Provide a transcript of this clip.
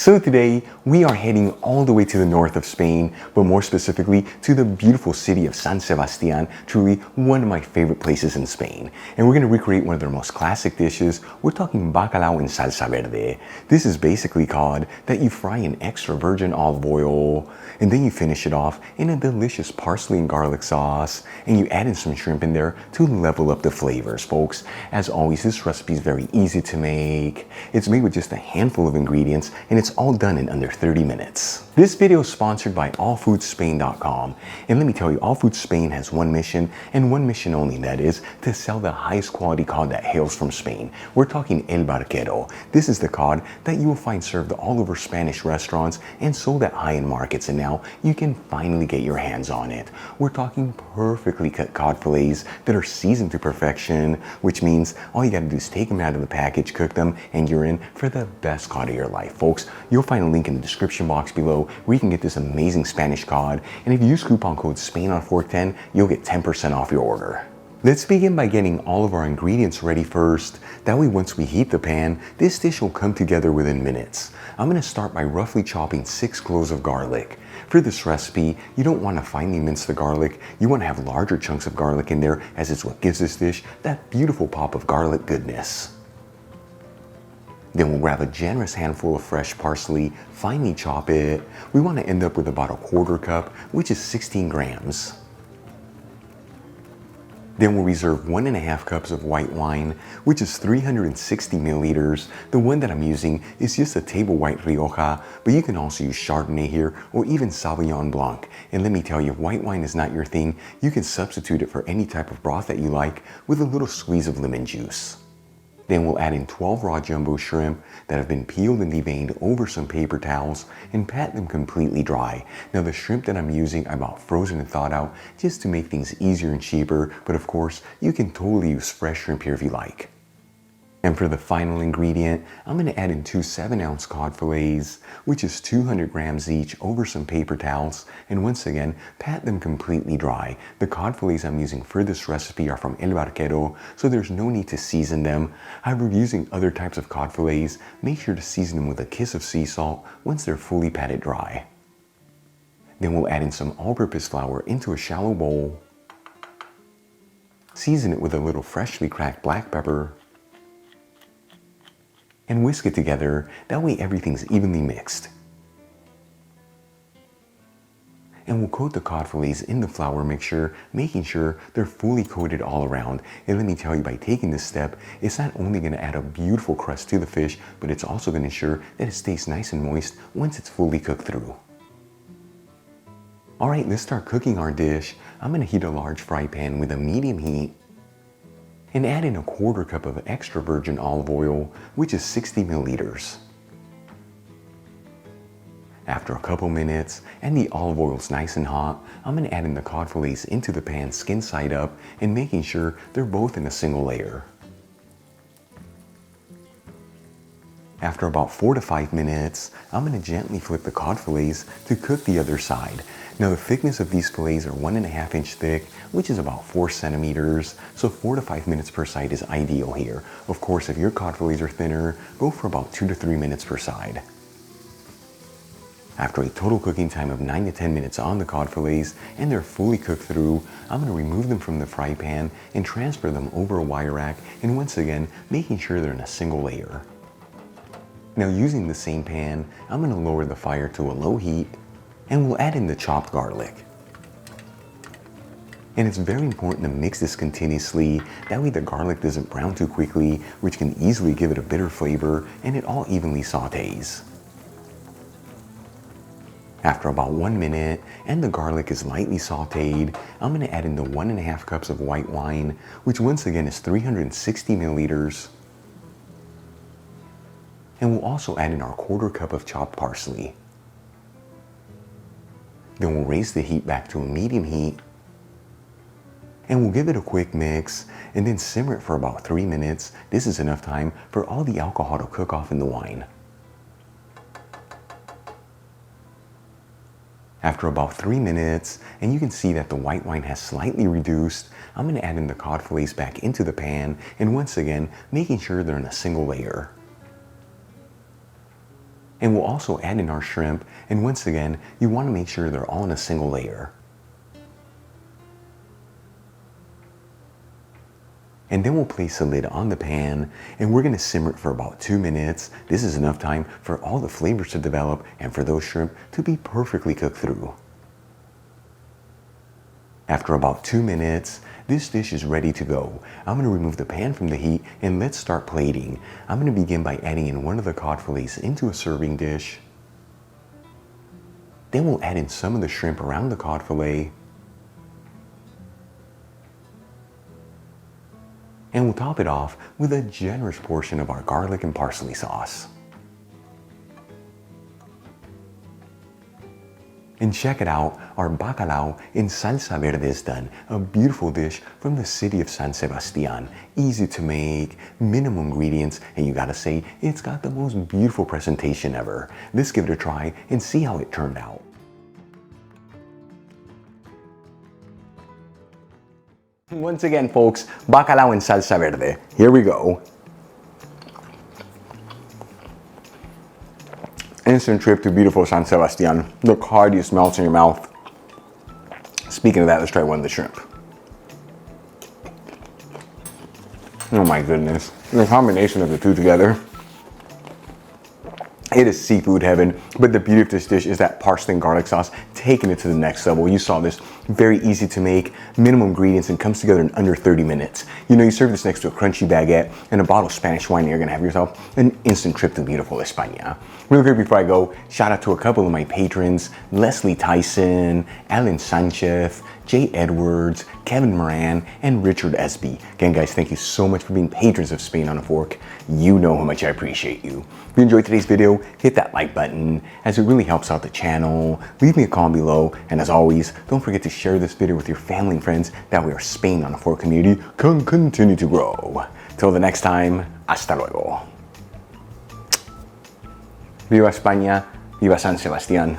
So today we are heading all the way to the north of Spain, but more specifically to the beautiful city of San Sebastian, truly one of my favorite places in Spain. And we're going to recreate one of their most classic dishes. We're talking Bacalao in Salsa Verde. This is basically cod that you fry in extra virgin olive oil, and then you finish it off in a delicious parsley and garlic sauce, and you add in some shrimp in there to level up the flavors, folks. As always, this recipe is very easy to make. It's made with just a handful of ingredients, and it's all done in under 30 minutes. This video is sponsored by allfoodspain.com, and let me tell you, All Foods Spain has one mission and one mission only, that is to sell the highest quality cod that hails from Spain. We're talking El Barquero. This is the cod that you will find served all over Spanish restaurants and sold at high-end markets, and now you can finally get your hands on it. We're talking perfectly cut cod fillets that are seasoned to perfection, which means all you gotta do is take them out of the package, cook them, and you're in for the best cod of your life, folks. You'll find a link in the description box below where you can get this amazing Spanish cod, and if you use coupon code SPAINON410, you'll get 10% off your order. Let's begin by getting all of our ingredients ready first. That way, once we heat the pan, this dish will come together within minutes. I'm going to start by roughly chopping 6 cloves of garlic. For this recipe, you don't want to finely mince the garlic. You want to have larger chunks of garlic in there, as it's what gives this dish that beautiful pop of garlic goodness. Then we'll grab a generous handful of fresh parsley, finely chop it. We want to end up with about a 1/4 cup, which is 16 grams. Then we'll reserve 1½ cups of white wine, which is 360 milliliters. The one that I'm using is just a table white Rioja, but you can also use Chardonnay here or even Sauvignon Blanc. And let me tell you, if white wine is not your thing, you can substitute it for any type of broth that you like with a little squeeze of lemon juice. Then we'll add in 12 raw jumbo shrimp that have been peeled and deveined over some paper towels and pat them completely dry. Now the shrimp that I'm using, I bought frozen and thawed out just to make things easier and cheaper, but of course you can totally use fresh shrimp here if you like. And for the final ingredient, I'm going to add in 2 7-ounce cod fillets, which is 200 grams each, over some paper towels, and once again, pat them completely dry. The cod fillets I'm using for this recipe are from El Barquero, so there's no need to season them. However, using other types of cod fillets, make sure to season them with a kiss of sea salt once they're fully patted dry. Then we'll add in some all-purpose flour into a shallow bowl. Season it with a little freshly cracked black pepper, and whisk it together. That way everything's evenly mixed. And we'll coat the cod fillets in the flour mixture, making sure they're fully coated all around. And let me tell you, by taking this step, it's not only going to add a beautiful crust to the fish, but it's also going to ensure that it stays nice and moist once it's fully cooked through. Alright, let's start cooking our dish. I'm going to heat a large fry pan with a medium heat and add in a 1/4 cup of extra virgin olive oil, which is 60 milliliters. After a couple minutes and the olive oil's nice and hot, I'm going to add in the cod fillets into the pan skin side up and making sure they're both in a single layer. After about 4 to 5 minutes, I'm going to gently flip the cod fillets to cook the other side. Now the thickness of these fillets are 1½ inch thick, which is about 4 centimeters, so 4 to 5 minutes per side is ideal here. Of course, if your cod fillets are thinner, go for about 2 to 3 minutes per side. After a total cooking time of 9 to 10 minutes on the cod fillets and they're fully cooked through, I'm going to remove them from the fry pan and transfer them over a wire rack, and once again, making sure they're in a single layer. Now using the same pan, I'm going to lower the fire to a low heat and we'll add in the chopped garlic. And it's very important to mix this continuously, that way the garlic doesn't brown too quickly, which can easily give it a bitter flavor, and it all evenly sautés. After about 1 minute and the garlic is lightly sautéed, I'm going to add in the 1½ cups of white wine, which once again is 360 milliliters. And we'll also add in our 1/4 cup of chopped parsley. Then we'll raise the heat back to a medium heat and we'll give it a quick mix and then simmer it for about 3 minutes. This is enough time for all the alcohol to cook off in the wine. After about 3 minutes, and you can see that the white wine has slightly reduced, I'm going to add in the cod fillets back into the pan, and once again, making sure they're in a single layer. And we'll also add in our shrimp, and once again, you want to make sure they're all in a single layer. And then we'll place the lid on the pan, and we're going to simmer it for about 2 minutes. This is enough time for all the flavors to develop and for those shrimp to be perfectly cooked through. After about 2 minutes, this dish is ready to go. I'm going to remove the pan from the heat and let's start plating. I'm going to begin by adding in one of the cod fillets into a serving dish. Then we'll add in some of the shrimp around the cod fillet. And we'll top it off with a generous portion of our garlic and parsley sauce. And check it out, our bacalao in salsa verde is done. A beautiful dish from the city of San Sebastian. Easy to make, minimum ingredients, and you gotta say, it's got the most beautiful presentation ever. Let's give it a try and see how it turned out. Once again, folks, bacalao in salsa verde. Here we go. Instant trip to beautiful San Sebastian. The cod just melts in your mouth. Speaking of that, let's try one of the shrimp. Oh my goodness. The combination of the two together. It is seafood heaven, but the beauty of this dish is that parsley and garlic sauce taking it to the next level. You saw this, very easy to make, minimum ingredients, and comes together in under 30 minutes. You know, you serve this next to a crunchy baguette and a bottle of Spanish wine, and you're gonna have yourself an instant trip to beautiful España. Real quick before I go, shout out to a couple of my patrons, Leslie Tyson, Alan Sanchez, Jay Edwards, Kevin Moran, and Richard Esby. Again, guys, thank you so much for being patrons of Spain on a Fork. You know how much I appreciate you. If you enjoyed today's video, hit that like button, as it really helps out the channel. Leave me a comment below, and as always, don't forget to share this video with your family and friends. That way our Spain on a Fork community can continue to grow. Till the next time, hasta luego. Viva España, viva San Sebastián.